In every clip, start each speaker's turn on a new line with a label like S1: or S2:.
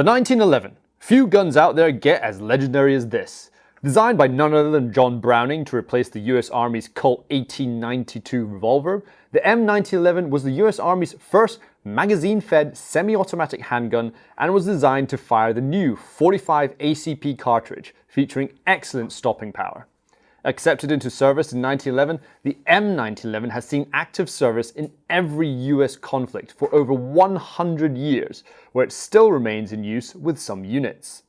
S1: The 1911. Few guns out there get as legendary as this. Designed by none other than John Browning to replace the US Army's Colt 1892 revolver, the M1911 was the US Army's first magazine-fed semi-automatic handgun and was designed to fire the new 45 ACP cartridge, featuring excellent stopping power. Accepted into service in 1911, the M1911 has seen active service in every US conflict for over 100 years, where it still remains in use with some units.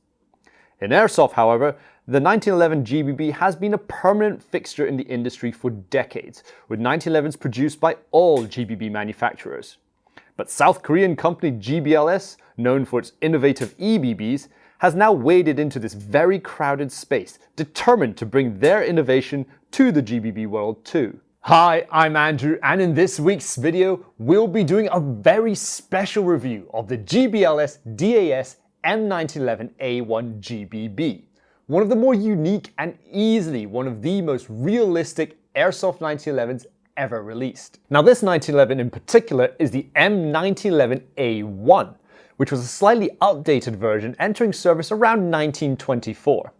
S1: In airsoft, however, the 1911 GBB has been a permanent fixture in the industry for decades, with 1911s produced by all GBB manufacturers. But South Korean company GBLS, known for its innovative EBBs, has now waded into this very crowded space, determined to bring their innovation to the GBB world too. Hi, I'm Andrew, and in this week's video, we'll be doing a very special review of the GBLS DAS M1911A1 GBB, one of the more unique and easily one of the most realistic airsoft 1911s ever released. Now this 1911 in particular is the M1911A1, which was a slightly updated version entering service around 1924.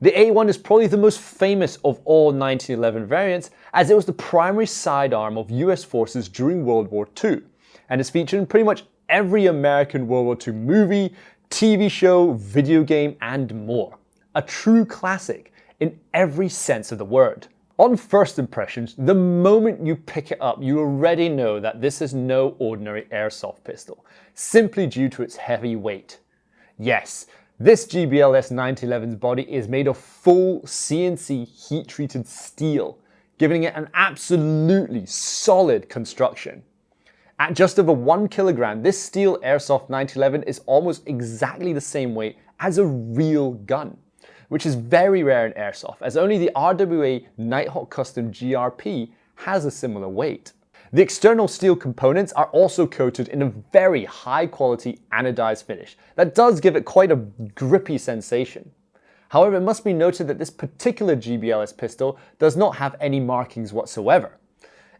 S1: The A1 is probably the most famous of all 1911 variants, as it was the primary sidearm of US forces during World War II, and is featured in pretty much every American World War II movie, TV show, video game, and more. A true classic in every sense of the word. On first impressions, the moment you pick it up, you already know that this is no ordinary airsoft pistol, simply due to its heavy weight. Yes, this GBLS 1911's body is made of full CNC heat-treated steel, giving it an absolutely solid construction. At just over 1 kilogram, this steel airsoft 1911 is almost exactly the same weight as a real gun, which is very rare in airsoft, as only the RWA Nighthawk Custom GRP has a similar weight. The external steel components are also coated in a very high quality anodized finish that does give it quite a grippy sensation. However, it must be noted that this particular GBLS pistol does not have any markings whatsoever.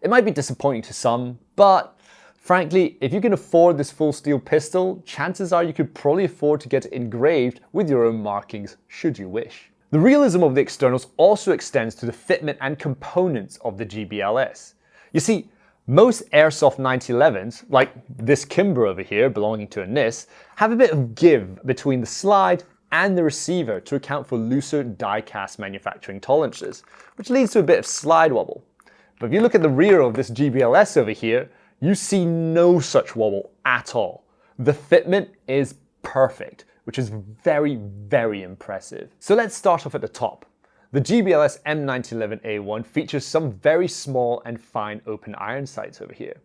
S1: It might be disappointing to some, but frankly, if you can afford this full steel pistol, chances are you could probably afford to get it engraved with your own markings, should you wish. The realism of the externals also extends to the fitment and components of the GBLS. You see, most airsoft 1911s, like this Kimber over here belonging to a NIS, have a bit of give between the slide and the receiver to account for looser die-cast manufacturing tolerances, which leads to a bit of slide wobble. But if you look at the rear of this GBLS over here, you see no such wobble at all. The fitment is perfect, which is very, very impressive. So let's start off at the top. The GBLS M1911A1 features some very small and fine open iron sights over here.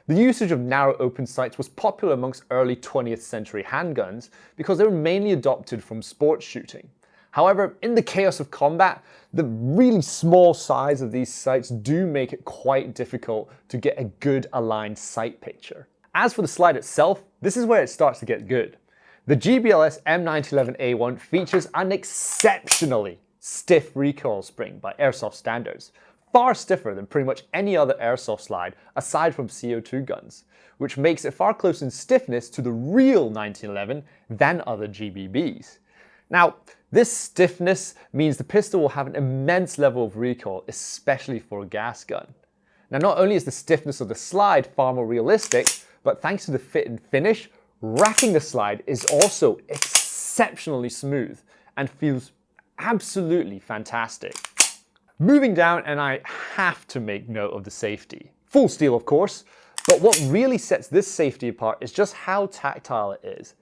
S1: The usage of narrow open sights was popular amongst early 20th century handguns because they were mainly adopted from sports shooting. However, in the chaos of combat, the really small size of these sights do make it quite difficult to get a good aligned sight picture. As for the slide itself, this is where it starts to get good. The GBLS M1911A1 features an exceptionally stiff recoil spring by airsoft standards, far stiffer than pretty much any other airsoft slide aside from CO2 guns, which makes it far closer in stiffness to the real 1911 than other GBBs. Now, this stiffness means the pistol will have an immense level of recoil, especially for a gas gun. Now, not only is the stiffness of the slide far more realistic, but thanks to the fit and finish, racking the slide is also exceptionally smooth and feels absolutely fantastic. Moving down, and I have to make note of the safety. Full steel, of course, but what really sets this safety apart is just how tactile it is.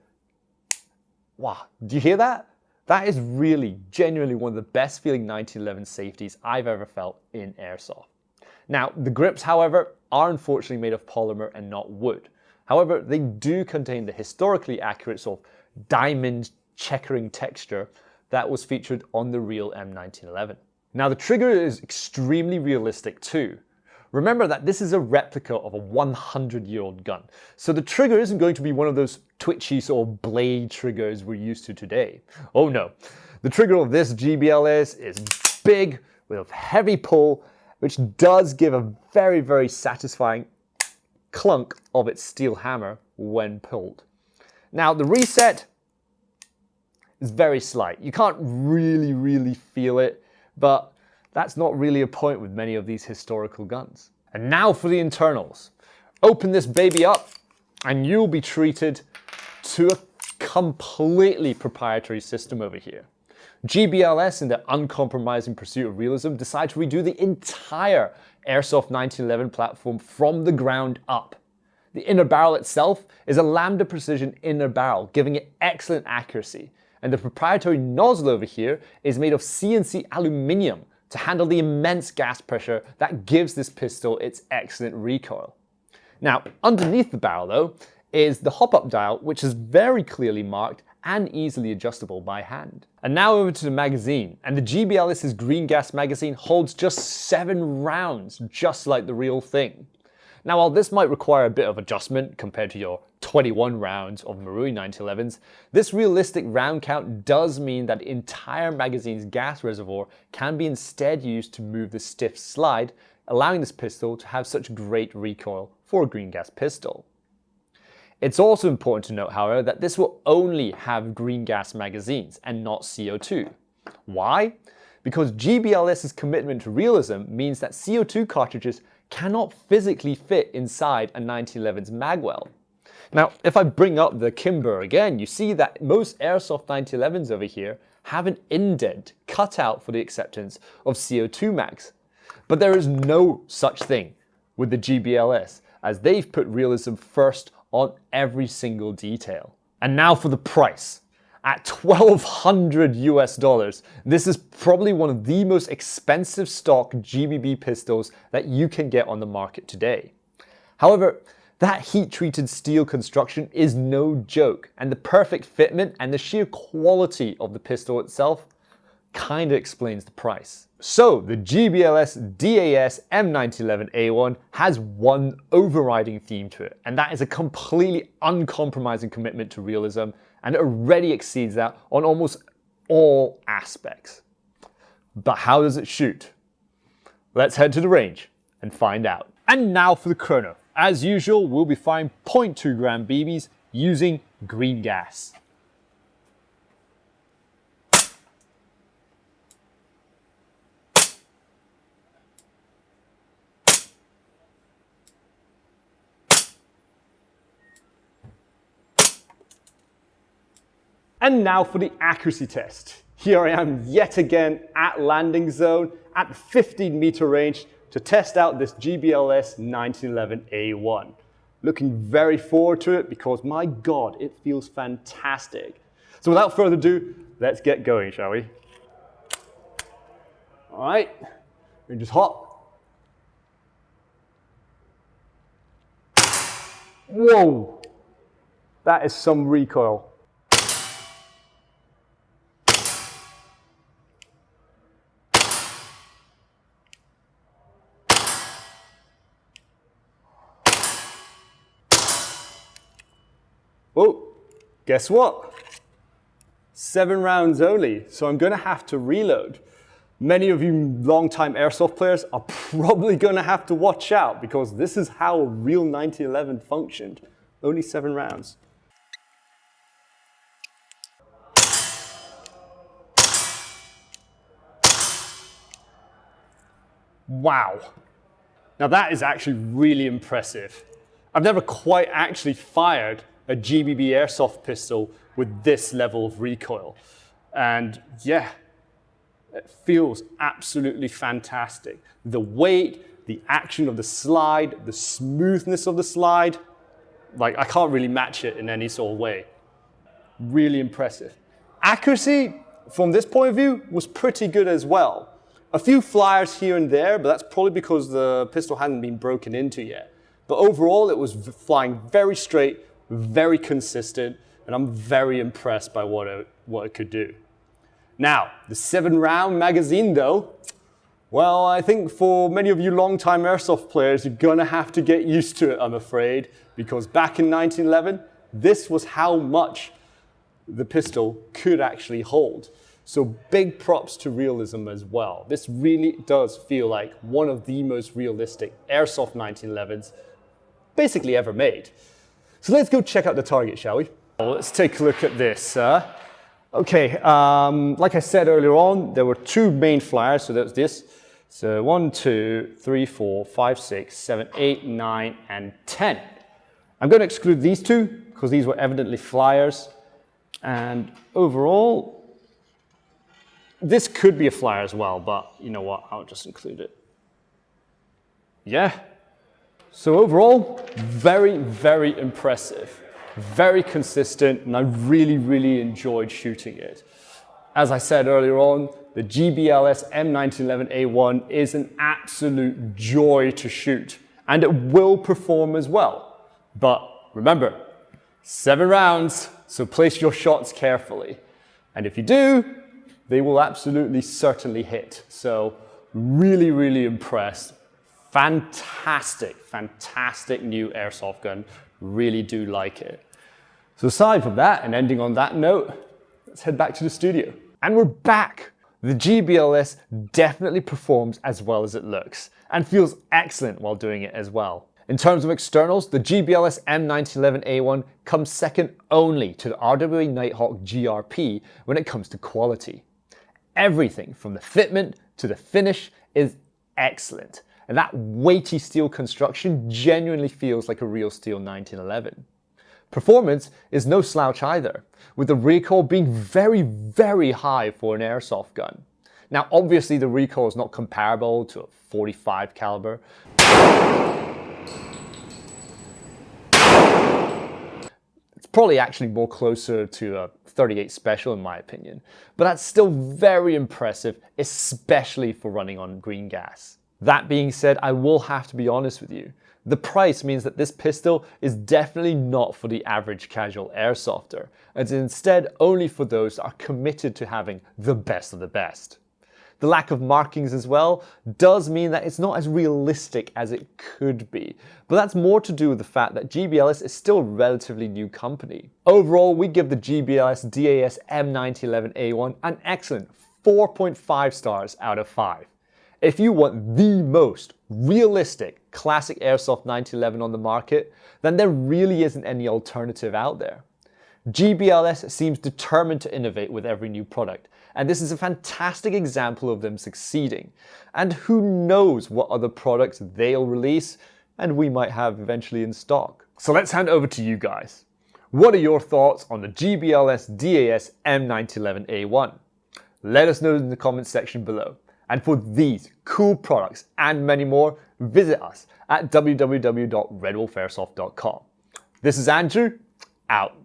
S1: Wow, do you hear that? That is really, genuinely one of the best feeling 1911 safeties I've ever felt in airsoft. Now, the grips, however, are unfortunately made of polymer and not wood. However, they do contain the historically accurate sort of diamond checkering texture that was featured on the real M1911. Now, the trigger is extremely realistic too. Remember that this is a replica of a 100-year-old gun, so the trigger isn't going to be one of those twitchy sort of blade triggers we're used to today. Oh no, the trigger of this GBLS is big with a heavy pull, which does give a very, very satisfying clunk of its steel hammer when pulled. Now the reset is very slight. You can't really feel it, but that's not really a point with many of these historical guns. And now for the internals. Open this baby up and you'll be treated to a completely proprietary system over here. GBLS, in their uncompromising pursuit of realism, decide to redo the entire Airsoft 1911 platform from the ground up. The inner barrel itself is a lambda precision inner barrel, giving it excellent accuracy. And the proprietary nozzle over here is made of CNC aluminium to handle the immense gas pressure that gives this pistol its excellent recoil. Now, underneath the barrel though, is the hop-up dial, which is very clearly marked and easily adjustable by hand. And now over to the magazine, and the GBLS's green gas magazine holds just 7 rounds, just like the real thing. Now, while this might require a bit of adjustment compared to your 21 rounds of Marui 1911s, this realistic round count does mean that the entire magazine's gas reservoir can be instead used to move the stiff slide, allowing this pistol to have such great recoil for a green gas pistol. It's also important to note, however, that this will only have green gas magazines and not CO2. Why? Because GBLS's commitment to realism means that CO2 cartridges cannot physically fit inside a 1911's magwell. Now, if I bring up the Kimber again, you see that most Airsoft 1911s over here have an indent cut out for the acceptance of CO2 mags. But there is no such thing with the GBLS, as they've put realism first on every single detail. And now for the price. At $1,200 US, this is probably one of the most expensive stock GBB pistols that you can get on the market today. However, that heat-treated steel construction is no joke, and the perfect fitment and the sheer quality of the pistol itself kinda explains the price. So the GBLS DAS M1911A1 has one overriding theme to it, and that is a completely uncompromising commitment to realism, and it already exceeds that on almost all aspects. But how does it shoot? Let's head to the range and find out. And now for the Chrono. As usual, we'll be firing 0.2 gram BBs using green gas. And now for the accuracy test. Here I am yet again at landing zone at the 15-meter range to test out this GBLS 1911A1. Looking very forward to it because my God, it feels fantastic. So without further ado, let's get going, shall we? All right, range is hot. Whoa, that is some recoil. Oh, guess what? 7 rounds only, so I'm gonna have to reload. Many of you long-time Airsoft players are probably gonna have to watch out because this is how a real 1911 functioned. Only 7 rounds. Wow. Now that is actually really impressive. I've never quite actually fired a GBB Airsoft pistol with this level of recoil. And yeah, it feels absolutely fantastic. The weight, the action of the slide, the smoothness of the slide, like I can't really match it in any sort of way. Really impressive. Accuracy, from this point of view, was pretty good as well. A few flyers here and there, but that's probably because the pistol hadn't been broken into yet. But overall, it was flying very straight, very consistent, and I'm very impressed by what it could do. Now, the 7-round magazine though, well, I think for many of you long-time Airsoft players, you're gonna have to get used to it, I'm afraid, because back in 1911, this was how much the pistol could actually hold. So big props to realism as well. This really does feel like one of the most realistic Airsoft 1911s basically ever made. So let's go check out the target, shall we? Well, let's take a look at this. Okay, like I said earlier on, there were two main flyers, so that's this. So 1, 2, 3, 4, 5, 6, 7, 8, 9, and 10. I'm going to exclude these two because these were evidently flyers. And overall, this could be a flyer as well, but you know what, I'll just include it. Yeah. So overall, very, very impressive. Very consistent, and I really, really enjoyed shooting it. As I said earlier on, the GBLS M1911A1 is an absolute joy to shoot, and it will perform as well. But remember, 7 rounds, so place your shots carefully. And if you do, they will absolutely certainly hit. So really, really impressed. Fantastic, fantastic new airsoft gun. Really do like it. So aside from that, and ending on that note, let's head back to the studio. And we're back. The GBLS definitely performs as well as it looks and feels excellent while doing it as well. In terms of externals, the GBLS M1911A1 comes second only to the RWA Nighthawk GRP when it comes to quality. Everything from the fitment to the finish is excellent, and that weighty steel construction genuinely feels like a real steel 1911. Performance is no slouch either, with the recoil being very, very high for an airsoft gun. Now obviously the recoil is not comparable to a .45 caliber. It's probably actually more closer to a .38 Special in my opinion, but that's still very impressive, especially for running on green gas. That being said, I will have to be honest with you. The price means that this pistol is definitely not for the average casual airsofter. It's instead only for those that are committed to having the best of the best. The lack of markings as well does mean that it's not as realistic as it could be, but that's more to do with the fact that GBLS is still a relatively new company. Overall, we give the GBLS DAS M1911A1 an excellent 4.5 stars out of 5. If you want the most realistic classic airsoft 1911 on the market, then there really isn't any alternative out there. GBLS seems determined to innovate with every new product, and this is a fantastic example of them succeeding. And who knows what other products they'll release and we might have eventually in stock. So let's hand over to you guys. What are your thoughts on the GBLS DAS M1911A1? Let us know in the comments section below. And for these cool products and many more, visit us at www.redwolfairsoft.com. This is Andrew, out.